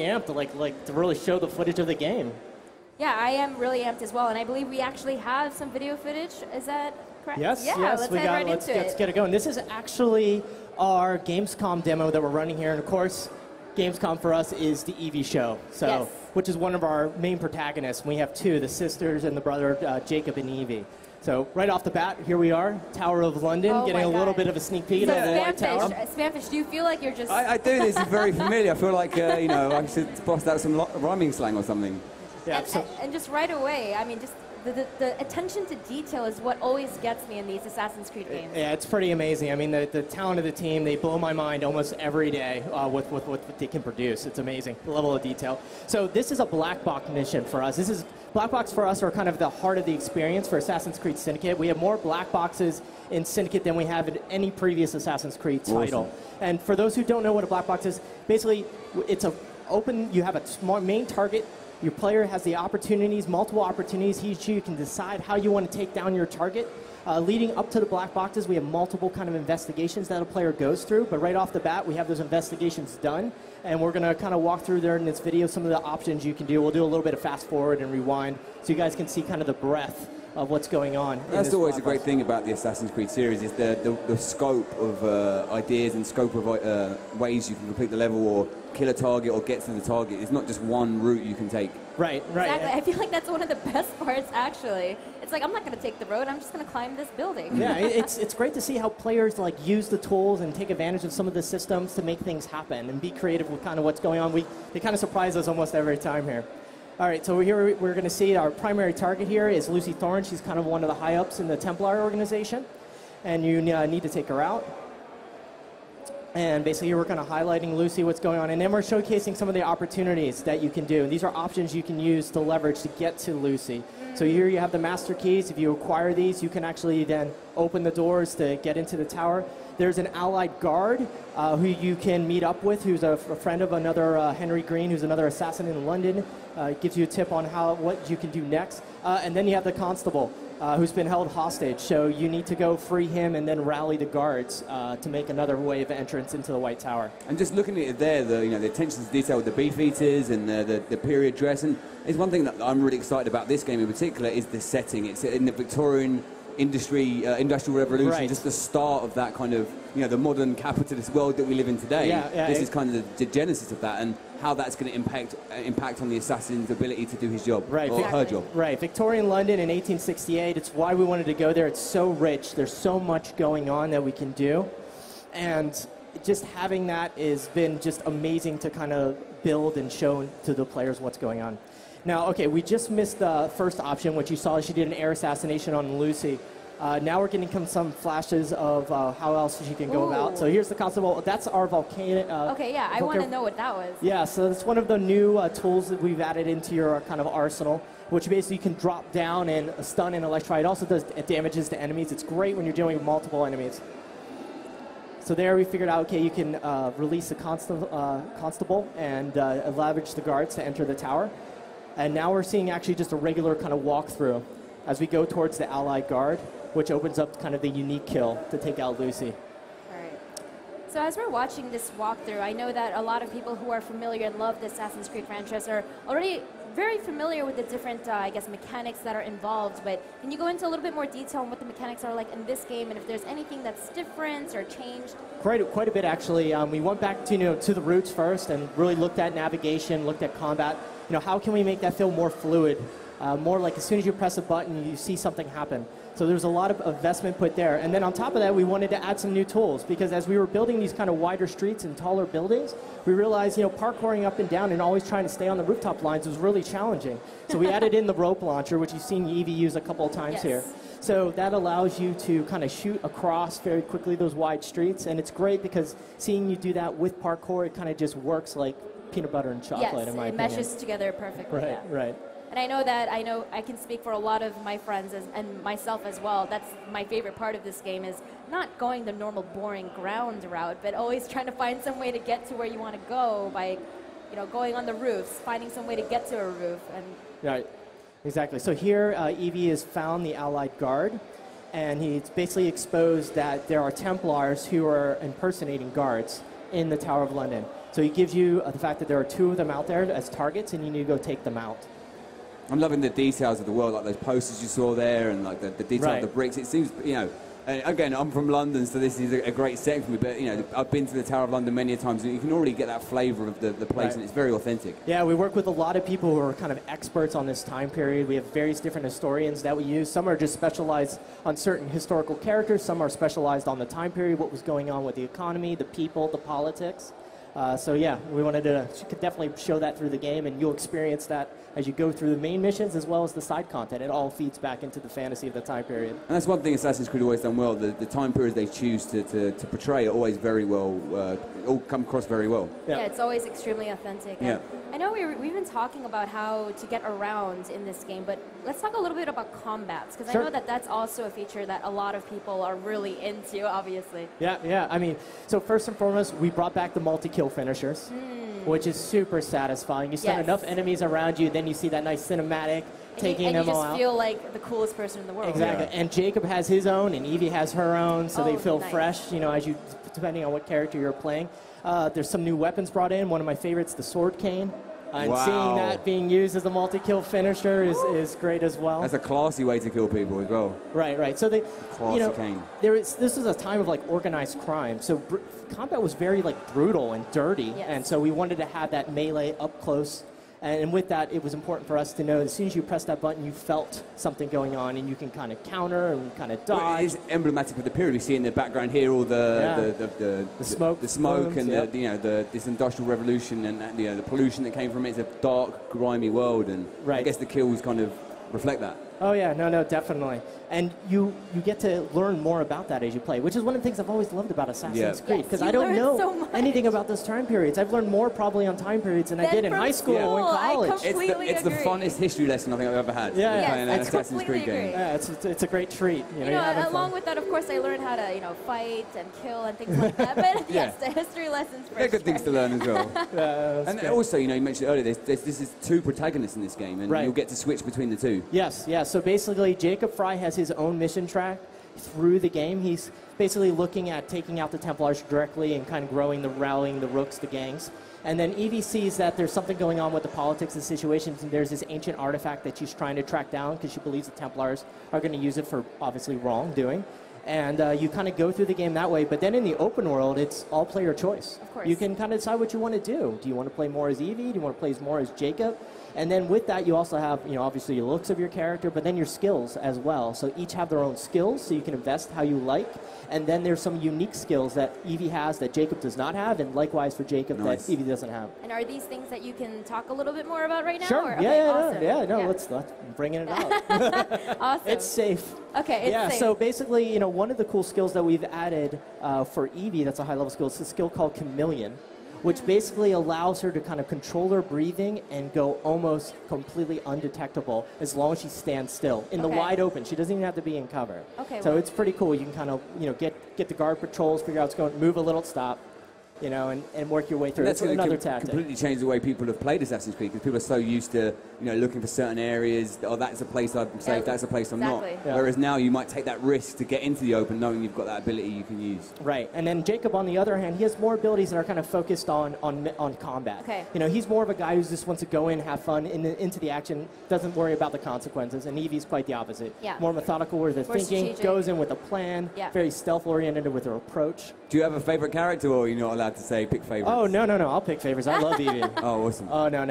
amped to really show the footage of the game. Yeah, I am really amped as well, and I believe we actually have some video footage. Is that correct? Yes, yeah, yes, let's get it going. This is actually our Gamescom demo that we're running here, and of course, Gamescom for us is the EVIE show, so yes. which is one of our main protagonists. We have two, the sisters and the brother Jacob and EVIE. So right off the bat, here we are, Tower of London, getting a little bit of a sneak peek at the White Tower. Spamfish, do you feel like you're just... I do, this is very familiar. I feel like, you know, I should bust out some rhyming slang or something. Yeah, and just right away, I mean, just the attention to detail is what always gets me in these Assassin's Creed games. Yeah, it's pretty amazing. I mean, the talent of the team, they blow my mind almost every day with what they can produce. It's amazing, the level of detail. So this is a black box mission for us. Black box for us are kind of the heart of the experience for Assassin's Creed Syndicate. We have more black boxes in Syndicate than we have in any previous Assassin's Creed title. Awesome. And for those who don't know what a black box is, basically it's you have a small main target. Your player has the opportunities, multiple opportunities. You can decide how you want to take down your target. Leading up to the black boxes, we have multiple kind of investigations that a player goes through. But right off the bat, we have those investigations done. And we're going to kind of walk through there in this video some of the options you can do. We'll do a little bit of fast forward and rewind so you guys can see kind of the breadth of what's going on. That's always a great thing about the Assassin's Creed series is the scope of ideas and scope of ways you can complete the level or kill a target or get to the target. It's not just one route you can take. Right. Exactly. I feel like that's one of the best parts, actually. It's like, I'm not going to take the road. I'm just going to climb this building. Yeah, it's great to see how players use the tools and take advantage of some of the systems to make things happen and be creative with kind of what's going on. They kind of surprise us almost every time here. All right, so we're going to see our primary target here is Lucy Thorne. She's kind of one of the high-ups in the Templar organization, and you need to take her out. And basically, we're kind of highlighting Lucy, what's going on, and then we're showcasing some of the opportunities that you can do. And these are options you can use to leverage to get to Lucy. So here you have the master keys. If you acquire these, you can actually then open the doors to get into the tower. There's an allied guard who you can meet up with, who's a friend of another Henry Green, who's another assassin in London. Gives you a tip on what you can do next. And then you have the constable, who's been held hostage. So you need to go free him and then rally the guards to make another way of entrance into the White Tower. And just looking at it there, the attention to detail with the beefeaters and the period dress, and it's one thing that I'm really excited about this game in particular is the setting. It's in the Victorian industrial revolution, right. Just the start of that kind of, the modern capitalist world that we live in today. This is kind of the genesis of that, and how that's going to impact on the assassin's ability to do his job, or her job. Right, Victorian London in 1868, it's why we wanted to go there. It's so rich, there's so much going on that we can do, and just having that has been just amazing to kind of build and show to the players what's going on. Now, okay, we just missed the first option, which you saw she did an air assassination on Lucy. Now we're getting some flashes of how else she can go about. So here's the constable. That's our volcano. Okay, yeah, I want to know what that was. Yeah, so it's one of the new tools that we've added into your kind of arsenal, which basically you can drop down and stun and electrify. It also does damages to enemies. It's great when you're dealing with multiple enemies. So there we figured out, okay, you can release a constable and leverage the guards to enter the tower. And now we're seeing actually just a regular kind of walkthrough as we go towards the allied guard, which opens up kind of the unique kill to take out Lucy. All right. So as we're watching this walkthrough, I know that a lot of people who are familiar and love the Assassin's Creed franchise are already very familiar with the different, I guess, mechanics that are involved. But can you go into a little bit more detail on what the mechanics are like in this game, and if there's anything that's different or changed? Quite a bit, actually. We went back to the roots first and really looked at navigation, looked at combat. How can we make that feel more fluid? More like as soon as you press a button, you see something happen. So there's a lot of investment put there. And then on top of that, we wanted to add some new tools, because as we were building these kind of wider streets and taller buildings, we realized, parkouring up and down and always trying to stay on the rooftop lines was really challenging. So we added in the rope launcher, which you've seen EVIE use a couple of times here. So that allows you to kind of shoot across very quickly those wide streets. And it's great because seeing you do that with parkour, it kind of just works like peanut butter and chocolate, in my opinion. Yes, it meshes together perfectly. Right, right. And I know I can speak for a lot of my friends and myself as well. That's my favorite part of this game, is not going the normal boring ground route, but always trying to find some way to get to where you want to go by, going on the roofs, finding some way to get to a roof. And right, exactly. So here, EVIE has found the Allied Guard, and he's basically exposed that there are Templars who are impersonating guards in the Tower of London. So he gives you the fact that there are 2 of them out there as targets, and you need to go take them out. I'm loving the details of the world, like those posters you saw there, and like the detail Right. of the bricks. It seems, you know, and again, I'm from London, so this is a great setting for me. But you know, I've been to the Tower of London many times, and you can already get that flavour of the place, Right. and it's very authentic. Yeah, we work with a lot of people who are kind of experts on this time period. We have various different historians that we use. Some are just specialized on certain historical characters. Some are specialized on the time period, what was going on with the economy, the people, the politics. So yeah, we wanted to definitely show that through the game, and you'll experience that as you go through the main missions as well as the side content. It all feeds back into the fantasy of the time period. And that's one thing Assassin's Creed always done well. The time periods they choose to portray are always very well, all come across very well. Yeah, it's always extremely authentic. Yeah. And I know we've been talking about how to get around in this game, but let's talk a little bit about combats, because Sure. I know that that's also a feature that a lot of people are really into, obviously. Yeah. I mean, so first and foremost, we brought back the multi-kill finishers, which is super satisfying. You send Yes. enough enemies around you, then you see that nice cinematic taking and them you all just out. feel like the coolest person in the world. Exactly. And Jacob has his own, and Evie has her own, so they Oh, feel nice. fresh, you know, as you, depending on what character you're playing. There's some new weapons brought in. One of my favorites, the sword cane. And Wow. seeing that being used as a multi-kill finisher is great as well. That's a classy way to kill people as well. Right. So they, Classy you know, cane. this is a time of like organized crime. So combat was very like brutal and dirty, Yes. and so we wanted to have that melee up close. And with that, it was important for us to know that as soon as you press that button, you felt something going on, and you can kind of counter and kind of Well, dodge. it is emblematic of the period. We see in the background here all the smoke smoke, plumes, and this industrial revolution, and the pollution that came from it. It's a dark, grimy world, and I Right. guess the kills kind of reflect that. Oh yeah, no, definitely. And you get to learn more about that as you play, which is one of the things I've always loved about Assassin's Yeah. Creed, Yes, because you I don't learn know so much. anything about those time periods. I've learned more probably on time periods than I Than did in from high school or in school. I college. completely It's the agree. funnest history lesson I think I've ever had. Yeah. Yes, playing I an Assassin's Creed completely game. agree. Yeah, it's a great treat. You know, you're having along fun. with that, of course, I learned how to, fight and kill and things like that. But Yeah. yes, the history lessons for They're good things to learn as well. That's And great. also, you mentioned earlier, this is 2 protagonists in this game, and Right. you'll get to switch between the 2. Yes. So basically, Jacob Fry has his own mission track through the game. He's basically looking at taking out the Templars directly and kind of rallying the rooks, the gangs. And then Evie sees that there's something going on with the politics and situations, and there's this ancient artifact that she's trying to track down because she believes the Templars are going to use it for obviously wrongdoing. And you kind of go through the game that way. But then in the open world, it's all player choice. Of course. You can kind of decide what you want to do. Do you want to play more as Evie? Do you want to play more as Jacob? And then with that, you also have, obviously the looks of your character, but then your skills as well. So each have their own skills, so you can invest how you like. And then there's some unique skills that Evie has that Jacob does not have, and likewise for Jacob Nice. that Evie doesn't have. And are these things that you can talk a little bit more about right now? Sure. Or? Yeah, Okay, yeah, awesome. yeah. Let's bring it out. Awesome. It's safe. Okay, it's Yeah, safe. so basically, one of the cool skills that we've added for Evie that's a high-level skill is a skill called Chameleon, which basically allows her to kind of control her breathing and go almost completely undetectable as long as she stands still in the Okay. wide open. She doesn't even have to be in cover. Okay, So well- it's pretty cool. You can kind of, get the guard patrols, figure out what's going, move a little, stop, and work your way through. That's It's going another to tactic. completely change the way people have played Assassin's Creed, because people are so used to, looking for certain areas. Oh, that's a place I'm safe. Yeah, That's a place I'm exactly. not. Yeah. Whereas now you might take that risk to get into the open, knowing you've got that ability you can use. Right, and then Jacob, on the other hand, he has more abilities that are kind of focused on combat. Okay. He's more of a guy who just wants to go in, have fun, into the action, doesn't worry about the consequences, and Evie's quite the opposite. Yeah. More methodical with her More thinking, strategic. goes in with a plan, Yeah. very stealth-oriented with her approach. Do you have a favorite character, or are you not allowed to say pick favorites? Oh, no, I'll pick favorites. I love Evie. Oh, awesome. Oh, no,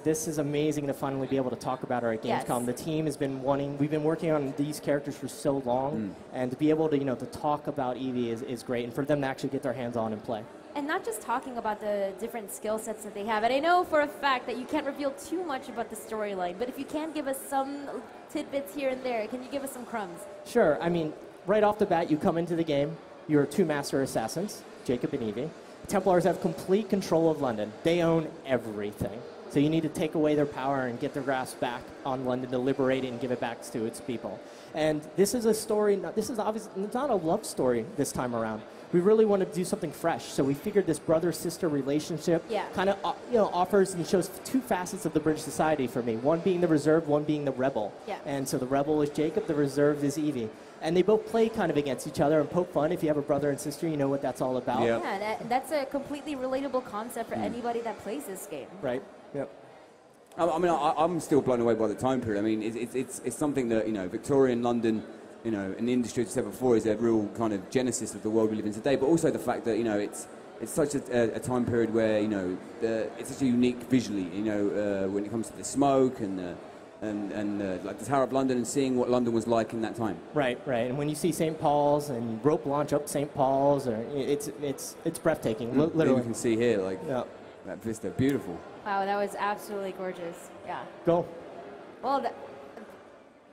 this is amazing to finally be able to talk about her at Yes. Gamescom. The team has been we've been working on these characters for so long, and to be able to, to talk about Evie is great, and for them to actually get their hands on and play. And not just talking about the different skill sets that they have. And I know for a fact that you can't reveal too much about the storyline, but if you can give us some tidbits here and there, can you give us some crumbs? Sure. I mean, right off the bat, you come into the game, you're 2 master assassins, Jacob and Evie. Templars have complete control of London. They own everything. So you need to take away their power and get their grasp back on London to liberate it and give it back to its people. And this is a story, this is obviously not a love story this time around. We really want to do something fresh, so we figured this brother-sister relationship kind of offers and shows two facets of the British society for me. One being the reserved, one being the rebel. Yeah. And so the rebel is Jacob, the reserved is Evie. And they both play kind of against each other and poke fun. If you have a brother and sister, you know what that's all about. Yep. Yeah, that's a completely relatable concept for anybody that plays this game. Right. Yep. I mean, I'm still blown away by the time period. I mean, it's something that, Victorian London, in the industry, as I said before, is a real kind of genesis of the world we live in today. But also the fact that, it's such a time period where, it's such a unique visually, when it comes to the smoke and like the Tower of London and seeing what London was like in that time. Right. And when you see St. Paul's and rope launch up St. Paul's, it's breathtaking. Literally, You can see here, like that vista, beautiful. Wow, that was absolutely gorgeous. Yeah. Go. Well,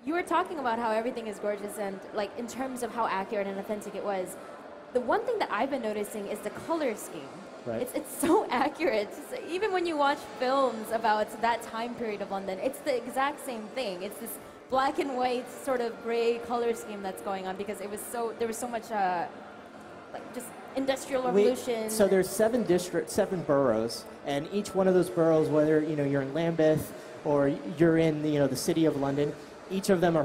you were talking about how everything is gorgeous and like in terms of how accurate and authentic it was. The one thing that I've been noticing is the color scheme. Right. It's so accurate. So even when you watch films about that time period of London, it's the exact same thing. It's this black and white sort of gray color scheme that's going on because there was so much like just industrial revolution. So there's 7 districts, 7 boroughs, and each one of those boroughs, whether you're in Lambeth or you're in the city of London, each of them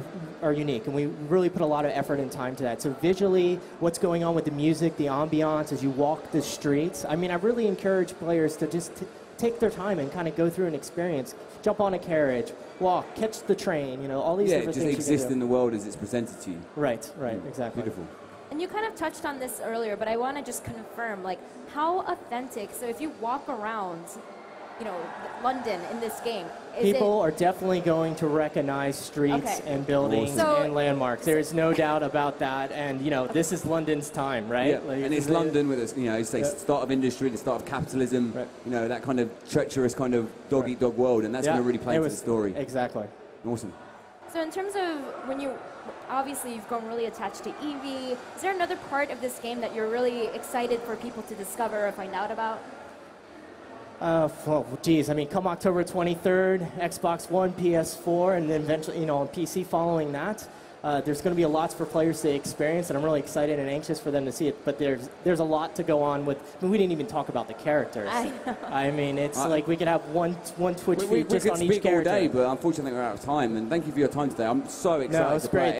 are unique, and we really put a lot of effort and time to that. So visually, what's going on with the music, the ambiance as you walk the streets. I mean, I really encourage players to just take their time and kind of go through an experience, jump on a carriage, walk, catch the train, all these different things. Yeah, just exist in the world as it's presented to you. Right, exactly. Beautiful. And you kind of touched on this earlier, but I want to just confirm, like, how authentic, so if you walk around, London in this game, people are definitely going to recognize streets and buildings and landmarks. There's no doubt about that. And, this is London's time, right? Yeah. Like, and it's London with, start of industry, the start of capitalism, that kind of treacherous kind of dog-eat-dog world. And that's going to really play into the story. Exactly. Awesome. So in terms of obviously you've grown really attached to EVIE, is there another part of this game that you're really excited for people to discover or find out about? Come October 23rd, Xbox One, PS4, and then eventually, on PC following that. There's going to be lots for players to experience, and I'm really excited and anxious for them to see it. But there's a lot to go on with. I mean, we didn't even talk about the characters. I know. I mean, it's like we could have one Twitch feed just on each character. We could speak all day, but unfortunately we're out of time. And thank you for your time today. I'm so excited. No, it's great.